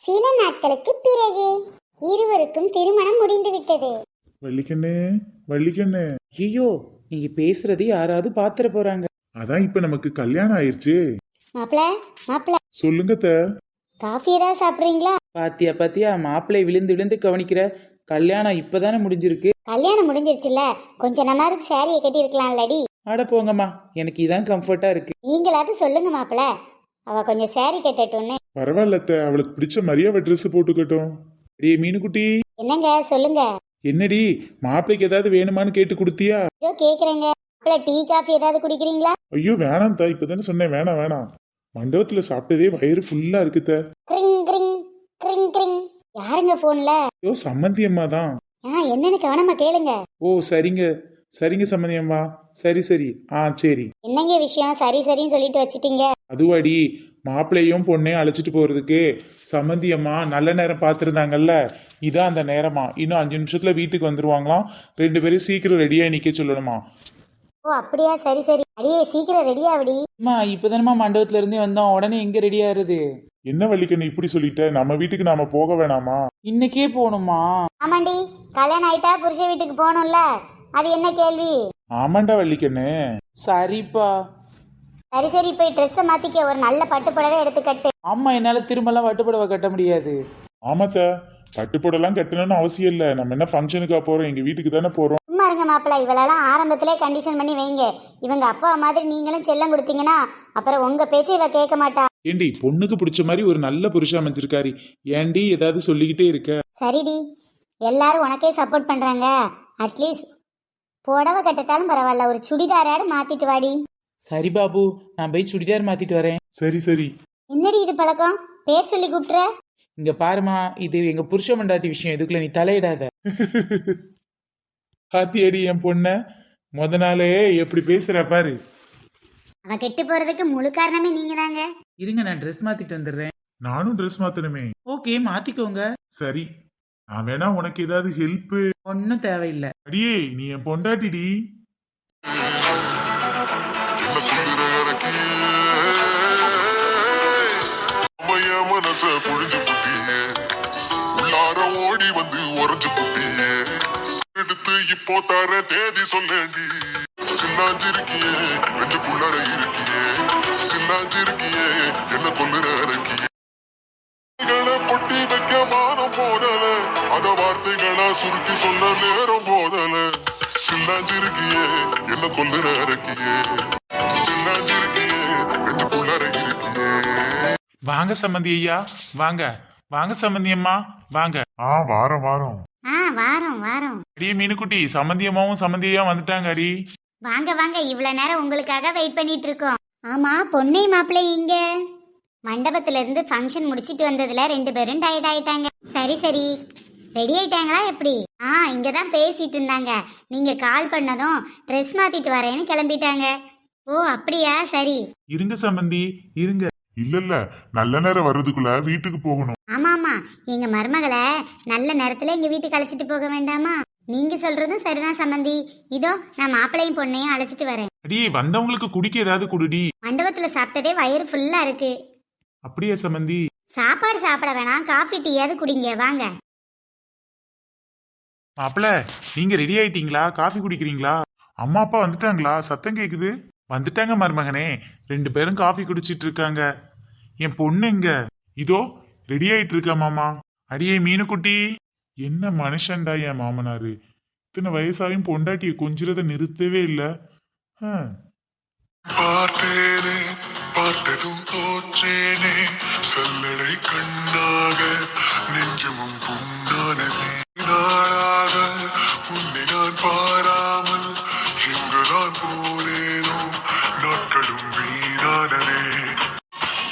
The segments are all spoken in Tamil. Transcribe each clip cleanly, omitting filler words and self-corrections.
சில நாட்களுக்கு பிறகு இருவருக்கும் திருமணம் முடிந்துவிட்டது. வள்ளிக்கண்ணே, வள்ளிக்கண்ணே, ஐயோ, நீங்க பேசுறது யாராவது பாத்துற போறாங்க. அதான் இப்ப நமக்கு கல்யாணம் ஆயிருச்சு. மாப்பிள மாப்பிள சொல்லுங்க காஃபி ஏதாவது சாப்பிடுறீங்களா? பாத்தியா பாத்தியா, மாப்பிள்ளை விழுந்து விழுந்து கவனிக்கிற. கல்யாணம் இப்பதானே முடிஞ்சிருக்கு. கல்யாணம் முடிஞ்சிருச்சுல்ல, கொஞ்ச நேரத்துக்கு சாரியை கட்டி இருக்கலாம்லடி. அட போங்கம்மா, எனக்கு இதான் கம்ஃபர்ட்டா இருக்கு. நீங்களாவது சொல்லுங்க மாப்பிள, அவ கொஞ்சம் சாரி கட்டட்டும்னு. பரவாயில்ல அவளுக்கு பிடிச்ச மாதிரியே அவ ட்ரெஸ் போட்டுக்கட்டும். டேய் மீனுக்குட்டி, என்னங்க சொல்லுங்க. என்னடி மாப்பிளைக்கு ஏதாவது வேணுமான்னு கேட்டு கொடுத்தியா? ஏதோ கேக்குறேங்க. மாப்பிள டீ காஃபி ஏதாவது குடிக்கிறீங்களா? ஐயோ வேணாம் இப்பதானே சொன்னேன், வேணாம் வேணாம். மண்டபத்துல சாப்பிட்டதே வயிறு ஃபுல்லா இருக்குத. கிரிங் கிரிங் கிரிங் கிரிங். யாருங்க போன்ல? ஐயோ சம்மந்தி அம்மா தான். என்னன்னு கவனமா கேளுங்க. ஓ சரிங்க சரிங்க சம்மந்தி அம்மா, சரி சரி சரி. என்னங்க விஷயம் சரி சரின்னு சொல்லிட்டு வச்சிட்டீங்க? அதுவாடி மாப்பிள்ளையும் பொண்ணையும் அழைச்சிட்டு போறதுக்கு சம்மந்தி அம்மா நல்ல நேரம் பார்த்துருந்தாங்கல்ல, இதான் அந்த நேரமா. இன்னும் 5 நிமிஷத்துல வீட்டுக்கு வந்துருவாங்களாம். 2 பேரும் சீக்கிரம் ரெடியா நிக்க சொல்லணுமா. ஓ அப்படியா, சரி சரி. அடியே சீக்கிரம் ரெடியா ஆவடி. அம்மா இப்பதானமா மண்டபத்துல இருந்தே வந்தோம், உடனே எங்க ரெடி ஆறுது? என்ன வள்ளிக்கண்ணு இப்படி சொல்லிட்ட? நம்ம வீட்டுக்கு நாம போக வேணாமா? இன்னைக்கே போகணுமா? ஆமாண்டி, கல்யாணம் ஆயிட்டா புருஷ வீட்டுக்கு போகணும்ல, அது என்ன கேள்வி? ஆமாண்டா வள்ளிக்கண்ணு. சரிப்பா. சரி சரி, போய் ட்ரெஸ்ஸை மாத்திக்க, ஒரு நல்ல பட்டு புடவை எடுத்து கட்டு. அம்மா என்னால திரும்பலாம் வட்டுப்படவை கட்ட முடியாது. ஆமாத்த, பட்டுப்போடலாம் கட்டணும்னு அவசியம் இல்ல. நம்ம என்ன ஃபங்க்ஷனுக்கா போறோம்? எங்க வீட்டுக்கு தானே போறோம். சும்மா இருங்க மாப்பிள்ள, இவளெல்லாம் ஆரம்பத்திலே கண்டிஷன் பண்ணி வைங்க. இவங்க அப்பா மாதிரி நீங்களும் செல்லம் கொடுத்தீங்கன்னா அப்புறம் உங்க பேச்சை இவ கேட்க மாட்டா. ஏண்டி பொண்ணுக்கு பிடிச்ச மாதிரி ஒரு நல்ல புருஷன் அமைஞ்சிருக்காரு, ஏண்டி ஏதாவது சொல்லிக்கிட்டே இருக்க? சரிடி, எல்லாரும் உனக்கே சப்போர்ட் பண்றாங்க. அட்லீஸ்ட் புடவை கட்டட்டாலும் பரவாயில்ல, ஒரு சுடிதாராடு மாத்திட்டு வாடி. சரி பாபு, நான் போய் சுடிதார் மாத்திட்டு வரேன். சரி சரி. என்னடி இது பழக்கம்? பேர் சொல்லி கூப்பிட்டுற. இங்க பாருமா, இது எங்க புருஷ மண்டாட்டி விஷயம், இதுக்குள்ள நீ தலையிடாத. பாத்தியடி என் பொண்ண, முத நாளே எப்படி பேசுற பாரு. அவ கெட்டு போறதுக்கு முழு காரணமே நீங்க தாங்க. இருங்க, நான் ட்ரெஸ் மாத்திட்டு வந்துடுறேன். நானும் ட்ரெஸ் மாத்தணுமே. ஓகே, மாத்திக்கோங்க. சரி, நான் வேணா உனக்கு ஏதாவது ஹெல்ப்? ஒன்னும் தேவையில்லை. அடியே நீ என் பொண்டாட்டிடி. மனச புழிஞ்சு புட்டியே, உள்ளார ஓடி வந்து உறைஞ்சு புட்டியே, எடுத்து இப்போ தர தேதி சொல்லேண்டி. சின்னாஞ்சிருக்கியே நெஞ்சுக்குள்ளர இருக்கியே, சின்னாஞ்சிருக்கியே என்ன கொல்லுற இருக்கியே. பொட்டி வைக்க மானம் போதல, அத வார்த்தைகளா சுருக்கி சொல்ல நேரம் போதல. சின்னாஞ்சிருக்கியே என்ன கொல்லுற இருக்கியே, சின்னாஞ்சிருக்கியே நெஞ்சுக்குள்ளர இருக்கியே. வாங்க சம்மந்தி ஐயா, வாங்க வாங்க சம்மந்தி அம்மா, வாங்க. வாரம் வாரம் வாரம் வாரம். அடியே மீனுக்குட்டி, சம்மந்தி அம்மாவும் சம்மந்தி ஐயா வந்துட்டாங்க. அடி வாங்க வாங்க, இவ்வளவு நேரம் உங்களுக்காக வெயிட் பண்ணிட்டு இருக்கோம். ஆமா, பொண்ணை மாப்பிள்ளை இங்க. மண்டபத்துல இருந்து ஃபங்க்ஷன் முடிச்சிட்டு வந்ததுல 2 பேரும் டயர்ட் ஆயிட்டாங்க. சரி சரி, ரெடி ஆயிட்டாங்களா எப்படி? இங்கதான் பேசிட்டு இருந்தாங்க. நீங்க கால் பண்ணதும் ட்ரெஸ் மாத்திட்டு வரேன்னு கிளம்பிட்டாங்க. ஓ அப்படியா, சரி. இருங்க சம்மந்தி இருங்க. இல்ல நல்ல நேரம் வர்றதுக்குள்ள வீட்டுக்கு போகணும். ஆமா ஆமா, எங்க மருமகளை நல்ல நேரத்துல எங்க வீட்டுக்கு அழைச்சிட்டு போக வேண்டாமா? நீங்க சொல்றதும் சரிதான் சம்பந்தி. இதோ நான் மாப்பிள்ளையும் பொண்ணையும் அழைச்சிட்டு வரேன். அடியே வந்தவங்களுக்கு குடிக்க ஏதாவது குடுடி. மண்டபத்துல சாப்பிட்டதே வயிறு ஃபுல்லா இருக்கு. அப்படியே சம்மந்தி? சாப்பாடு சாப்பிட வேணாம், காஃபி டீயாவது குடிங்க வாங்க. மாப்பிள்ள, நீங்க ரெடி ஆயிட்டீங்களா? காஃபி குடிக்கிறீங்களா? அம்மா அப்பா வந்துட்டாங்களா? சத்தம் கேக்குது. வந்துட்டாங்க மருமகனே, 2 பேரும் காஃபி குடிச்சிட்டு இருக்காங்க. என் பொண்ணு எங்க? இதோ ரெடி ஆயிட்டு இருக்கா மாமா. அடியே மீனுக்குட்டி, என்ன மனுஷன்டா என் மாமனாரு. இத்தனை வயசாயும் பொண்டாட்டியை கொஞ்சிறத நிறுத்தவே இல்ல. பார்த்தேனே பார்த்ததும் தோற்றேனே, சல்லடை கண்ணாக நெஞ்சமும் புண்ணானதே. நாளாக உன்னை நான் பாராமல் எங்குதான் போனேனோ, நாட்களும் வீணானதே.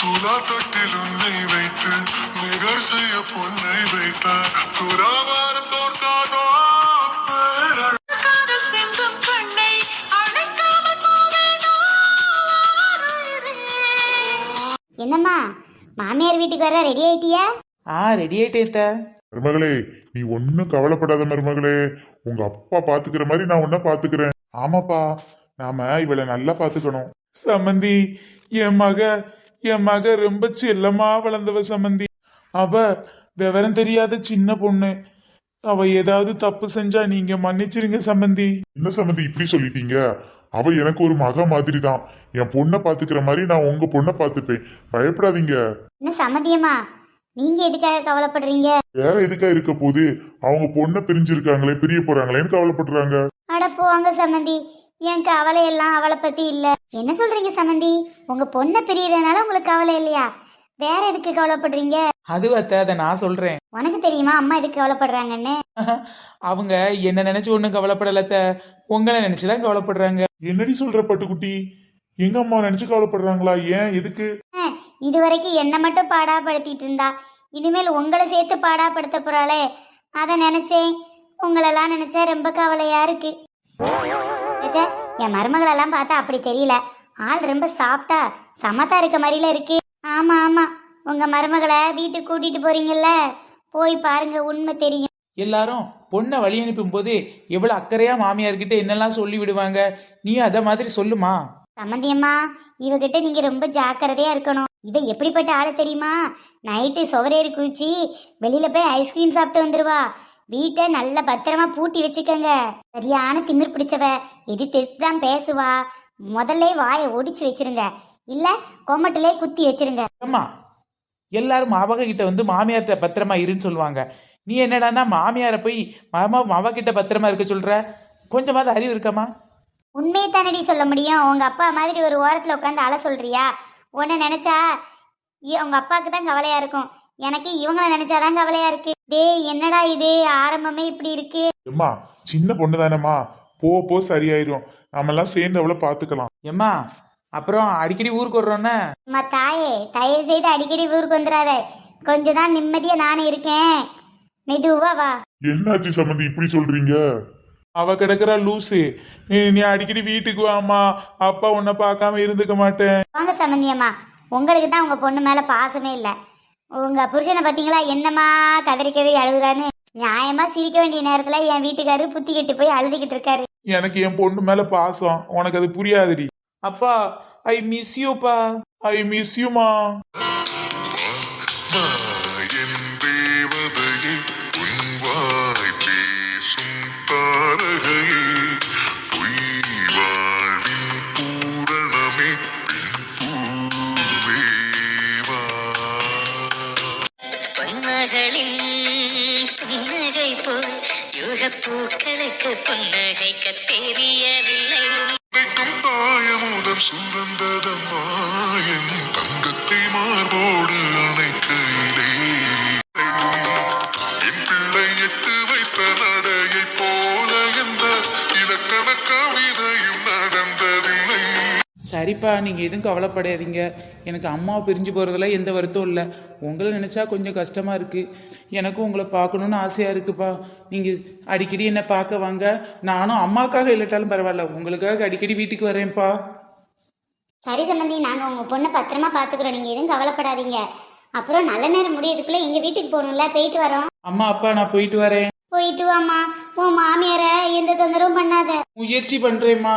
துலா தொட்டில் உன்னை வைத்து நிகர் செய்ய பொன்னை வைத்தார், துலாபாரம் தோற்காதோ. என்னம்மா, மாமியார் வீட்டுக்கு வர ரெடி ஆயிட்டியா? ரெடி ஆயிட்டேன். மருமகளே, நீ ஒன்னும் கவலைப்படாத மருமகளே. உங்க அப்பா பாத்துக்கிற மாதிரி நான் உன்ன பாத்துக்கிறேன். ஆமாப்பா, நாம இவளை நல்லா பாத்துக்கணும். சம்மந்தி, என் மக ரொம்ப செல்லமா வளர்ந்தவ சம்மந்தி. அவ விவரம் தெரியாத சின்ன பொண்ணு. அவ ஏதாவது தப்பு செஞ்சா நீங்க மன்னிச்சிருங்க சம்பந்தி. என்ன சம்மந்தி இப்படி சொல்லிட்டீங்க? அவ எனக்கு ஒரு மக மாதிரி தான். என் பொண்ணை பாத்துக்கிற மாதிரி நான் உங்க பொண்ணை பாத்துப்பேன். பயப்படாதீங்க. என்ன சம்மதியம்மா, நீங்க எதுக்காக கவலைப்படுறீங்க? வேற எதுக்கா இருக்க போது? அவங்க பொண்ணை பிரிஞ்சிருக்காங்களே, பிரிய போறாங்களேன்னு கவலைப்படுறாங்க. அட போங்க சம்மந்தி, என் கவலை எல்லாம் அவளை பத்தி இல்ல. என்ன சொல்றீங்க சம்மந்தி? உங்க பொண்ணை பிரியறதுனால உங்களுக்கு கவலை இல்லையா? வேற எதுக்கு கவலைப்படுறீங்க? அது அத்தை, அதை நான் சொல்றேன். உனக்கு தெரியுமா அம்மா எதுக்கு கவலைப்படுறாங்கன்னு? அவங்க என்ன நினைச்சு ஒன்றும் கவலைப்படலத்த, உங்களை நினைச்சுதான் கவலைப்படுறாங்க. என்னடி சொல்ற பட்டுக்குட்டி? எங்க அம்மா நினைச்சு கவலைப்படுறாங்களா? ஏன் எதுக்கு? இது வரைக்கும் என்ன மட்டும் பாடாப்படுத்திட்டு இருந்தா, இனிமேல் உங்களை சேர்த்து பாடாப்படுத்த போறாளே, அதை நினைச்சேன். உங்களெல்லாம் நினைச்சா ரொம்ப கவலையா இருக்கு. ச்சே, என் மருமகளெல்லாம் பார்த்தா அப்படி தெரியல. ஆள் ரொம்ப சாஃப்டா சமத்தா இருக்க மாதிரில இருக்கு. ஆமா ஆமா, உங்க மருமகளை வீட்டுக்கு கூட்டிட்டு போறீங்கல்ல, போய் பாருங்க, உண்மை தெரியும். எல்லாரும் பொண்ணை வழி அனுப்பும் போது எவ்வளவு அக்கறையா மாமியார்கிட்ட என்னெல்லாம் சொல்லி விடுவாங்க, நீ அத மாதிரி சொல்லுமா. சம்மந்தியம்மா, இவகிட்ட நீங்க ரொம்ப ஜாக்கிரதையா இருக்கணும். இவ எப்படிப்பட்ட ஆளு தெரியுமா? நைட்டு சுவரேறி குதிச்சு வெளியில போய் ஐஸ்கிரீம் சாப்பிட்டு வந்துருவா. வீட்டை நல்ல பத்திரமா பூட்டி வச்சுக்கங்க. சரியான திமிர் பிடிச்சவ. எது தெரித்துதான் பேசுவா. முதல்ல வாயை ஒடிச்சு வச்சிருங்க, இல்ல கொமட்டிலே குத்தி வச்சிருங்க. அம்மா, எல்லாரும் மாவக கிட்ட வந்து மாமியார்கிட்ட பத்திரமா இருன்னு சொல்லுவாங்க. நீ என்னடான்னா மாமியாரை போய் மாவ கிட்ட பத்திரமா இருக்க சொல்ற? கொஞ்சமாவது அறிவு இருக்காமா? உண்மையை தானடி சொல்ல முடியும். உங்க அப்பா மாதிரி ஒரு ஓரத்துல உட்காந்து அழ சொல்றியா? உன்னை நினைச்சா உங்க அப்பாவுக்கு தான் கவலையா இருக்கும். எனக்கு இவங்கள நினைச்சாதான் கவலையா இருக்கு. டேய், என்னடா இது ஆரம்பமே இப்படி இருக்கு? அம்மா சின்ன பொண்ணு தானம்மா, போ சரியாயிரும். நாமெல்லாம் சேர்ந்து அவளை பாத்துக்கலாம். எம்மா, அப்புறம் அடிக்கடி ஊருக்கு வர்றோன்னே. அம்மா தாயே, தயவு செய்து அடிக்கடி ஊருக்கு வந்துடாத. கொஞ்ச நாள் நிம்மதியா நானே இருக்கேன். மெதுவா வா. என்னாச்சு சம்மந்தி இப்படி சொல்றீங்க? அவ கிடக்குறா லூசு. நீ அடிக்கடி வீட்டுக்கு வாமா, அப்பா உன்னை பார்க்காம இருந்துக்க மாட்டேன். வாங்க சம்மந்தியம்மா, உங்களுக்கு தான் உங்க பொண்ணு மேல பாசமே இல்லை. உங்க புருஷனை பார்த்தீங்களா, என்னம்மா கதறி கதறி அழுகுறான்னு. நியாயமா சிரிக்க வேண்டிய நேரத்துல என் வீட்டுக்காரரு புத்தி கெட்டு போய் அழுதுகிட்டு இருக்காரு. எனக்கு என் பொண்ணு மேல பாசம், உனக்கு அது புரியாதுடி. அப்பா, ஐ மிஸ் யூப்பா. ஐ மிஸ் யூமா. என் தேவதையே, உன் வாய் பேசும் தாரகையே, பொய் வாழ்வின் பூரணமே, பெண் பூவேவா. பொன்மகளின் புன்னகை போல் யுக பூக்களுக்கு புன்னகைக்க தெரியவில்லை. உதைக்கும் தாயமுதம் சுரந்ததம்மா, என் தங்கத்தை மார்போடு அணைக்கையிலே. என் பிள்ளை எட்டு வைத்த நடையை போல எந்த இலக்கண கவிதையும் நடந்ததில்லை. சரிப்பா, நீங்கள் எதுவும் கவலைப்படாதீங்க. எனக்கு அம்மாவை பிரிஞ்சு போகிறதுல எந்த வருத்தம் இல்லை. உங்களை நினச்சா கொஞ்சம் கஷ்டமாக இருக்குது. எனக்கும் உங்களை பார்க்கணுன்னு ஆசையாக இருக்குப்பா. நீங்கள் அடிக்கடி என்னை பார்க்க வாங்க. நானும் அம்மாக்காக இல்லாட்டாலும் பரவாயில்ல, உங்களுக்காக அடிக்கடி வீட்டுக்கு வரேன்ப்பா. சரி சம்மந்தி, நாங்க உங்க பொண்ணை பத்திரமா பாத்துக்கிறோம். நீங்க எதுவும் கவலைப்படாதீங்க. அப்புறம் நல்ல நேரம் முடியறதுக்குள்ள எங்க வீட்டுக்கு போகணும்ல, போயிட்டு வரோம். அம்மா, அப்பா, நான் போயிட்டு வரேன். போயிட்டு வாமா. உன் மாமியார எந்த தொந்தரவும் பண்ணாத. முயற்சி பண்ணுறேம்மா.